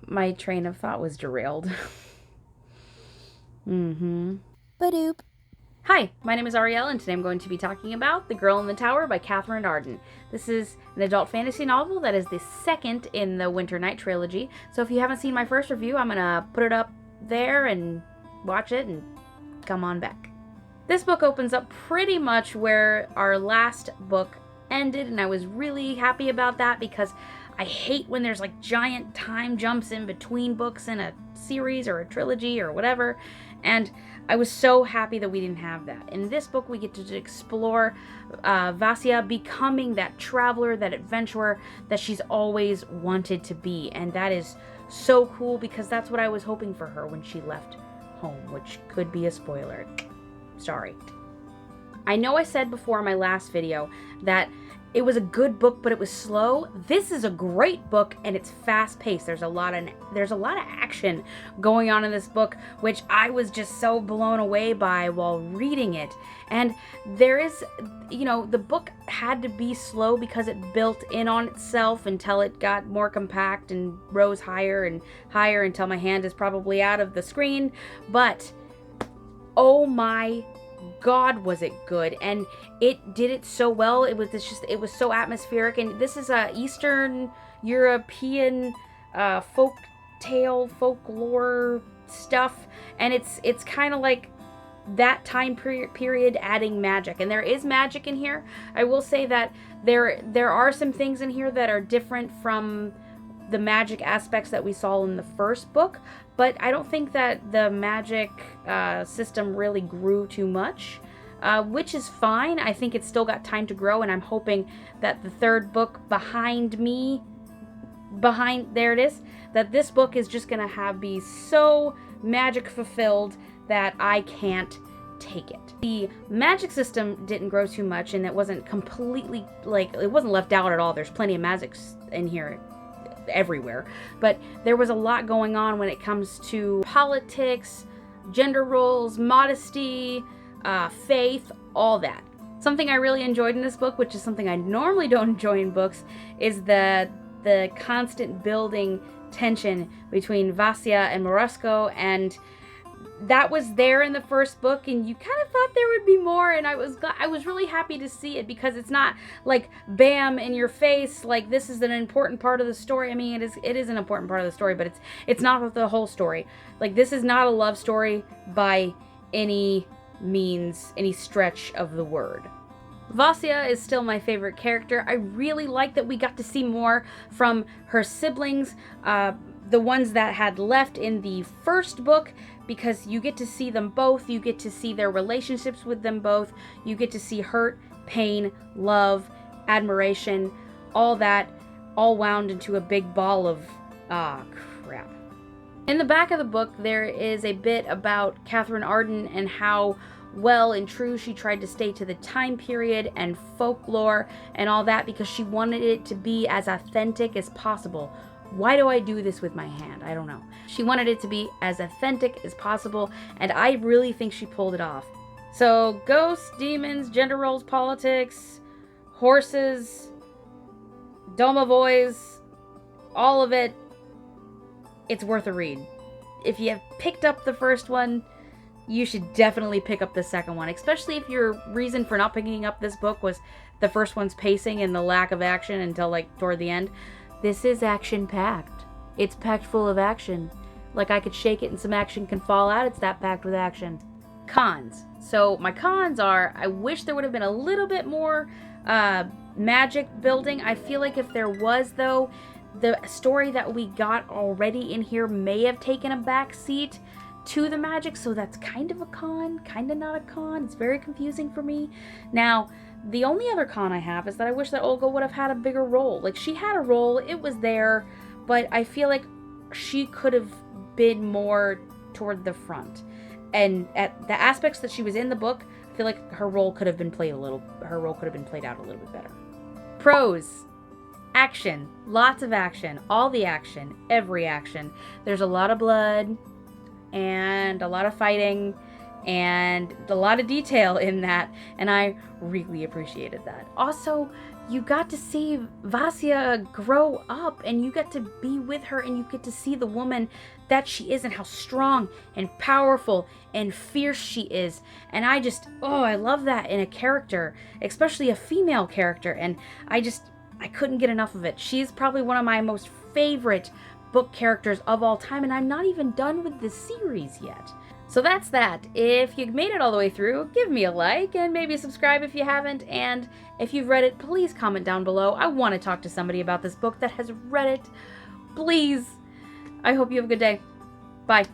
my train of thought was derailed. Badoop. Hi, my name is Arielle, and today I'm going to be talking about The Girl in the Tower by Catherine Ardon. This is an adult fantasy novel that is the second in the Winternight trilogy. So if you haven't seen my first review, I'm going to put it up there and watch it and come on back. This book opens up pretty much where our last book ended, and I was really happy about that because I hate when there's like giant time jumps in between books in a series or a trilogy or whatever, and I was so happy that we didn't have that. In this book, we get to explore Vasya becoming that traveler, that adventurer that she's always wanted to be, and that is so cool because that's what I was hoping for her when she left home, which could be a spoiler. Sorry. I know I said before in my last video that it was a good book, but it was slow. This is a great book, and it's fast-paced. There's a lot of action going on in this book, which I was just so blown away by while reading it. And there is, the book had to be slow because it built in on itself until it got more compact and rose higher and higher until my hand is probably out of the screen. But oh my God, was it good, and it did it so well. It was so atmospheric, and this is a Eastern European folklore stuff, and it's kind of like that time period adding magic, and there is magic in here. I will say that there are some things in here that are different from the magic aspects that we saw in the first book, but I don't think that the magic system really grew too much, which is fine. I think it's still got time to grow, and I'm hoping that the third book that this book is just gonna be so magic fulfilled that I can't take it. The magic system didn't grow too much, and it wasn't completely, it wasn't left out at all. There's plenty of magic in here everywhere, but there was a lot going on when it comes to politics, gender roles, modesty, faith, all that. Something I really enjoyed in this book, which is something I normally don't enjoy in books, is the constant building tension between Vasya and Morosco, and that was there in the first book, and you kind of thought there would be more, and I was really happy to see it because it's not like bam in your face, like this is an important part of the story. I mean, it is an important part of the story, but it's not the whole story. Like, this is not a love story by any means, any stretch of the word. Vasya is still my favorite character. I really like that we got to see more from her siblings, the ones that had left in the first book, because you get to see them both, you get to see their relationships with them both, you get to see hurt, pain, love, admiration, all that, all wound into a big ball of, crap. In the back of the book, there is a bit about Catherine Ardon and how well and true she tried to stay to the time period and folklore and all that because she wanted it to be as authentic as possible. Why do I do this with my hand? I don't know. She wanted it to be as authentic as possible, and I really think she pulled it off. So, ghosts, demons, gender roles, politics, horses, domovoys, all of it, it's worth a read. If you have picked up the first one, you should definitely pick up the second one, especially if your reason for not picking up this book was the first one's pacing and the lack of action until toward the end. This is action-packed. It's packed full of action. Like I could shake it and some action can fall out. It's that packed with action. Cons. So my cons are, I wish there would have been a little bit more magic building. I feel like if there was, though, the story that we got already in here may have taken a back seat to the magic, so that's kind of a con, kind of not a con. It's very confusing for me. Now, the only other con I have is that I wish that Olga would have had a bigger role. Like, she had a role, it was there, but I feel like she could have been more toward the front. And at the aspects that she was in the book, I feel like her role could have been played out a little bit better. Pros. Action. Lots of action. All the action. Every action. There's a lot of blood and a lot of fighting and a lot of detail in that, and I really appreciated that. Also, you got to see Vasya grow up, and you get to be with her, and you get to see the woman that she is and how strong and powerful and fierce she is. And I love that in a character, especially a female character, and I couldn't get enough of it. She's probably one of my most favorite book characters of all time, and I'm not even done with the series yet. So that's that. If you made it all the way through, give me a like and maybe subscribe if you haven't. And if you've read it, please comment down below. I want to talk to somebody about this book that has read it. Please. I hope you have a good day. Bye.